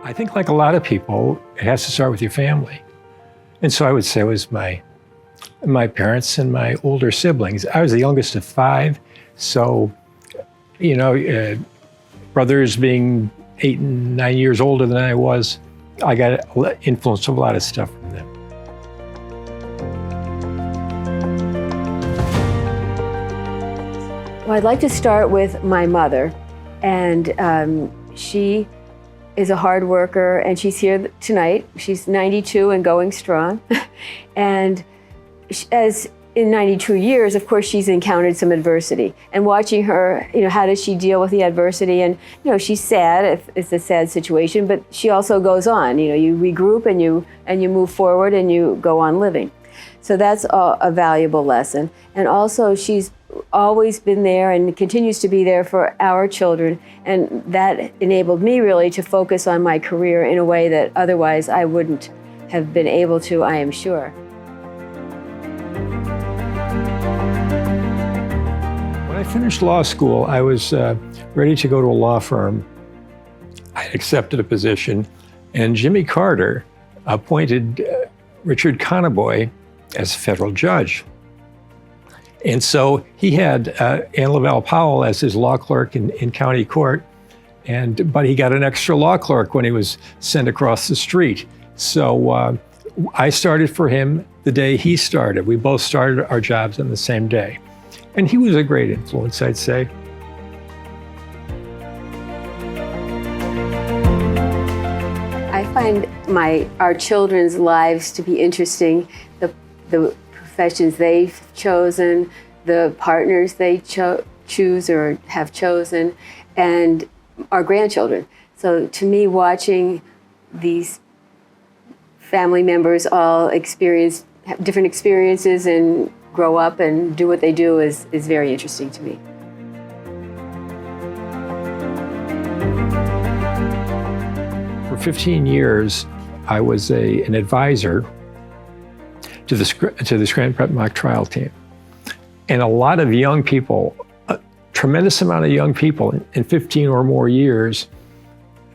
I think like a lot of people, it has to start with your family. And so I would say it was my parents and my older siblings. I was the youngest of 5, so, brothers being 8 and 9 years older than I was, I got influenced of a lot of stuff from them. Well, I'd like to start with my mother, and she is a hard worker, and she's here tonight. She's 92 and going strong. And as in 92 years, of course, she's encountered some adversity. And watching her, how does she deal with the adversity? And, she's sad if it's a sad situation, but she also goes on. You regroup and you move forward and you go on living. So that's a valuable lesson. And also, she's always been there and continues to be there for our children. And that enabled me really to focus on my career in a way that otherwise I wouldn't have been able to, I am sure. When I finished law school, I was ready to go to a law firm. I accepted a position, and Jimmy Carter appointed Richard Conboy as a federal judge. And so he had Ann Lavelle Powell as his law clerk in county court, but he got an extra law clerk when he was sent across the street. So I started for him the day he started. We both started our jobs on the same day. And he was a great influence, I'd say. I find our children's lives to be interesting. The professions they've chosen, the partners they choose or have chosen, and our grandchildren. So to me, watching these family members all have different experiences and grow up and do what they do is very interesting to me. For 15 years, I was an advisor to the Scranton Prep mock trial team. And a lot of young people, a tremendous amount of young people in 15 or more years,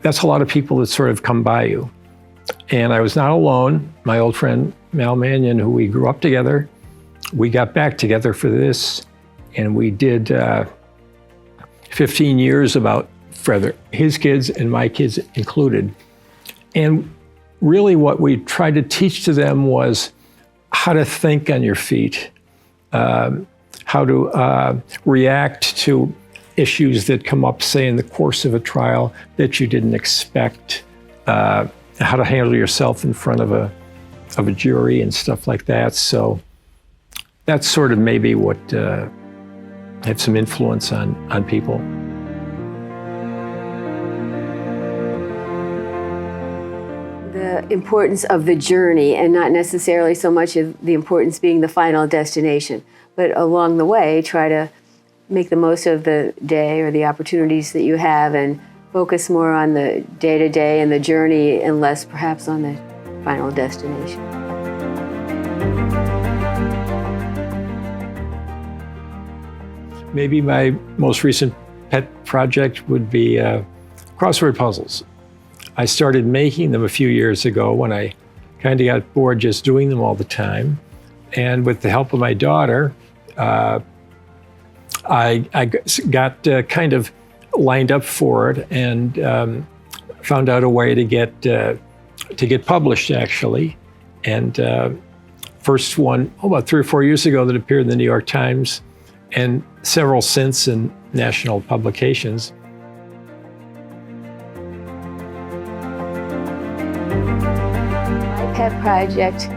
that's a lot of people that sort of come by you. And I was not alone. My old friend Mal Mannion, who we grew up together, we got back together for this, and we did 15 years about his kids and my kids included. And really what we tried to teach to them was how to think on your feet, how to react to issues that come up, say, in the course of a trial that you didn't expect, how to handle yourself in front of a jury and stuff like that. So that's sort of maybe what had some influence on people. The importance of the journey, and not necessarily so much of the importance being the final destination, but along the way, try to make the most of the day or the opportunities that you have and focus more on the day-to-day and the journey and less perhaps on the final destination. Maybe my most recent pet project would be crossword puzzles. I started making them a few years ago when I kind of got bored just doing them all the time. And with the help of my daughter, I got kind of lined up for it and found out a way to get published, actually. And first one, about 3 or 4 years ago, that appeared in the New York Times, and several since in national publications. My pet project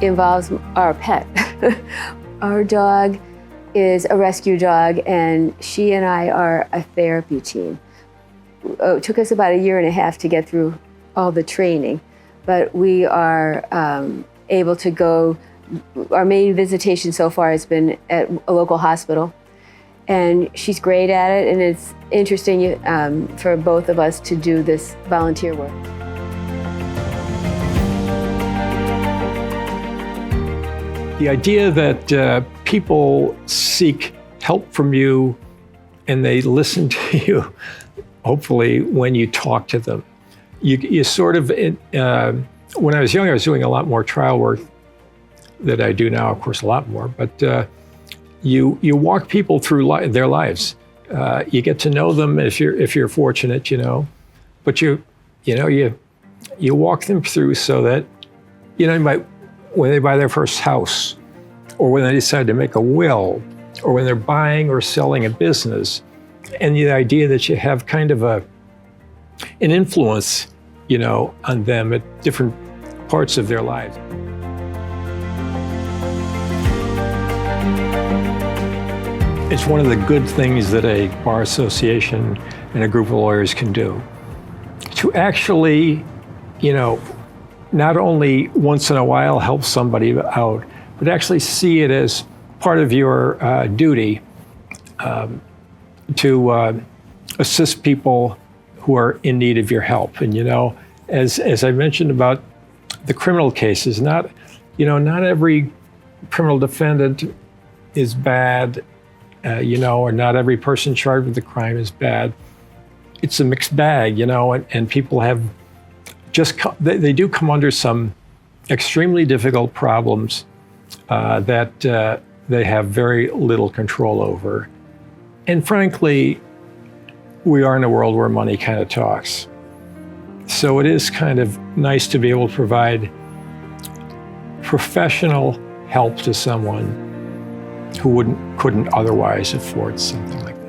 involves our pet. Our dog is a rescue dog, and she and I are a therapy team. It took us about 1.5 years to get through all the training, but we are able to go. Our main visitation so far has been at a local hospital, and she's great at it, and it's interesting for both of us to do this volunteer work. The idea that people seek help from you and they listen to you, hopefully, when you talk to them. you sort of, when I was young, I was doing a lot more trial work that I do now, of course, a lot more, but you walk people through their lives. You get to know them if you're fortunate, but you walk them through so that, when they buy their first house, or when they decide to make a will, or when they're buying or selling a business, and the idea that you have kind of an influence, on them at different parts of their lives. It's one of the good things that a bar association and a group of lawyers can do. To actually, not only once in a while help somebody out, but actually see it as part of your duty to assist people who are in need of your help. And as I mentioned about the criminal cases, not every criminal defendant is bad, or not every person charged with the crime is bad. It's a mixed bag, and people have they do come under some extremely difficult problems that they have very little control over. And frankly, we are in a world where money kind of talks. So it is kind of nice to be able to provide professional help to someone who couldn't otherwise afford something like that.